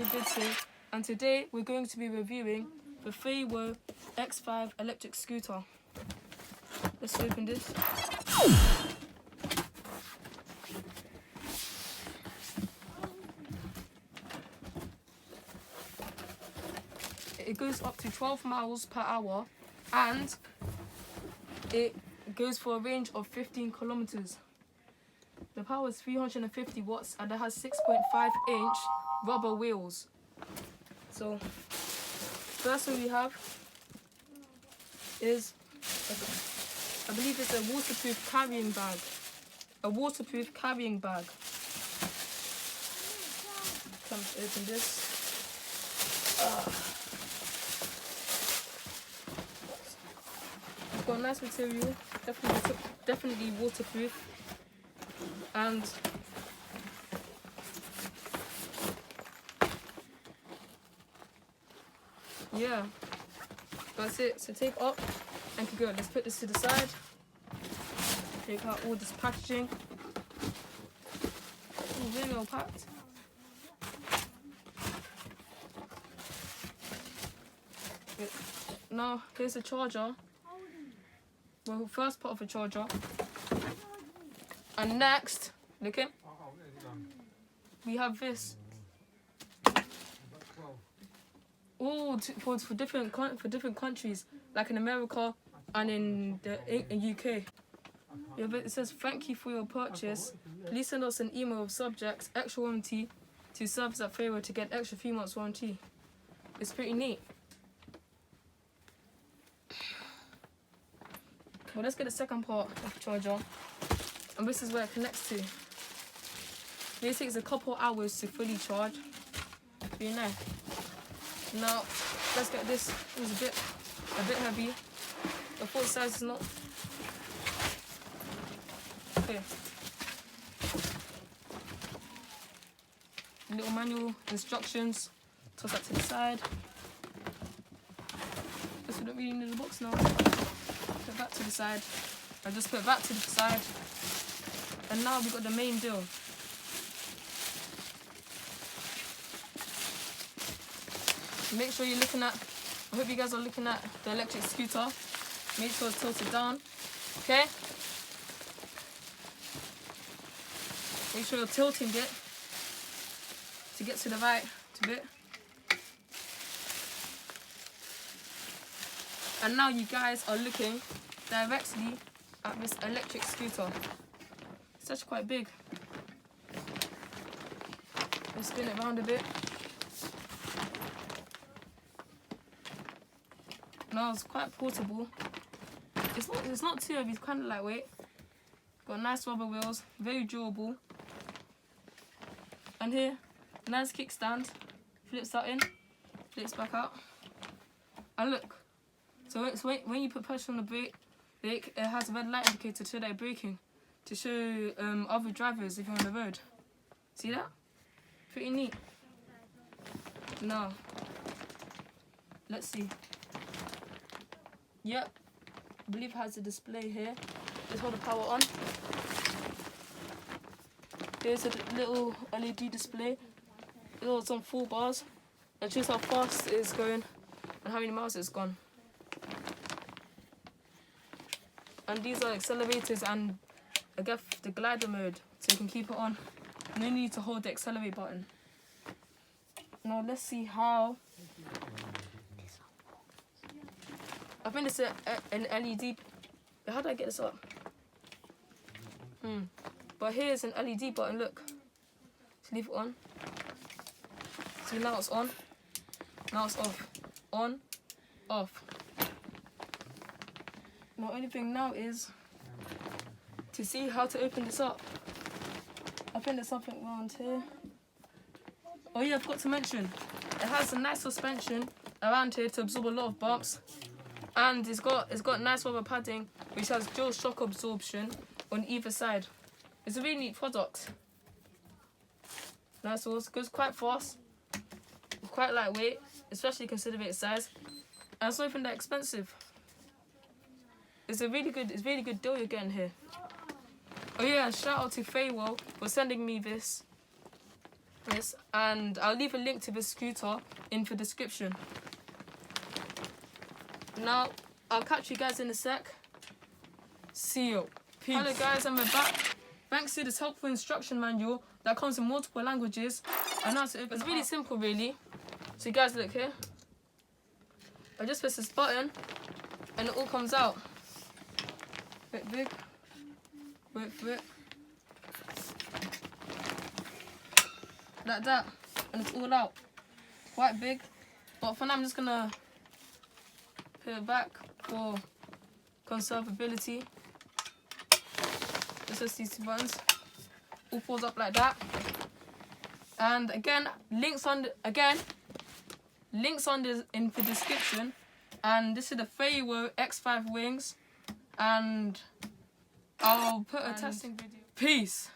a good day, and today we're going to be reviewing the Phaewo X5 electric scooter. Let's open this. It goes up to 12 miles per hour and it goes for a range of 15 kilometers. The power is 350 watts and it has 6.5-inch rubber wheels. So, first thing we have is, I believe it's a waterproof carrying bag. A waterproof carrying bag. Come open this. It's got nice material, definitely waterproof. And yeah, that's it. So take up and go. Let's put this to the side. Take out all this packaging. Oh, really well packed. Now here's the charger. Well, first part of the charger. And next, look in. We have this. All for different countries, like in America and in UK. Yeah, but it says thank you for your purchase. Please send us an email of subjects extra warranty to service at Phaewo to get extra 3 months warranty. It's pretty neat. Well, let's get the second part of the charger. And this is where it connects to. This takes a couple hours to fully charge. Very nice. Now, let's get this. It was a bit heavy. The full size is not. Okay. Little manual instructions. Toss that to the side. Guess we don't really need the box now. Put it back to the side. I just put it back to the side. And now we've got the main deal. Make sure you're looking at, I hope you guys are looking at the electric scooter. Make sure it's tilted down, okay? Make sure you're tilting it to get to the right bit. And now you guys are looking directly at this electric scooter. It's actually quite big. Let's spin it around a bit. No, it's quite portable. It's not too heavy, it's kind of lightweight. Got nice rubber wheels, very durable. And here, nice kickstand. Flips that in, flips back out. And look, so when you put pressure on the brake, it has a red light indicator to show that you're braking, to show other drivers if you're on the road. See that? Pretty neat. Now, let's see. Yep, I believe it has a display here. Just hold the power on. Here's a little LED display. It's on 4 bars. And choose how fast it is going and how many miles it's gone. And these are accelerators and I guess the glider mode, so you can keep it on. No need to hold the accelerate button. Now let's see how. I think it's an LED. How do I get this up? But here's an LED button, look. Just leave it on. See, now it's on. Now it's off. On, off. Now, only thing now is to see how to open this up. I think there's something around here. Oh yeah, I forgot to mention. It has a nice suspension around here to absorb a lot of bumps. And it's got nice rubber padding which has dual shock absorption on either side. It's a really neat product. Nice horse, goes quite fast, quite lightweight, especially considering its size. And it's not even that expensive. It's really good deal you're getting here. Oh yeah, shout out to Phaewo for sending me this. Yes, and I'll leave a link to the scooter in the description. Now, I'll catch you guys in a sec. See you. Peace. Hello guys, I'm back. Thanks to this helpful instruction manual that comes in multiple languages, I know how to open. It's really simple, really. So you guys look here. I just press this button, and it all comes out. Bit big. Bit. Like that, and it's all out. Quite big, but for now I'm just gonna put it back for conservability. Just these two buttons. All falls up like that. And again, links in the description. And this is the Phaewo X5 wings. And I'll put a testing video. Peace.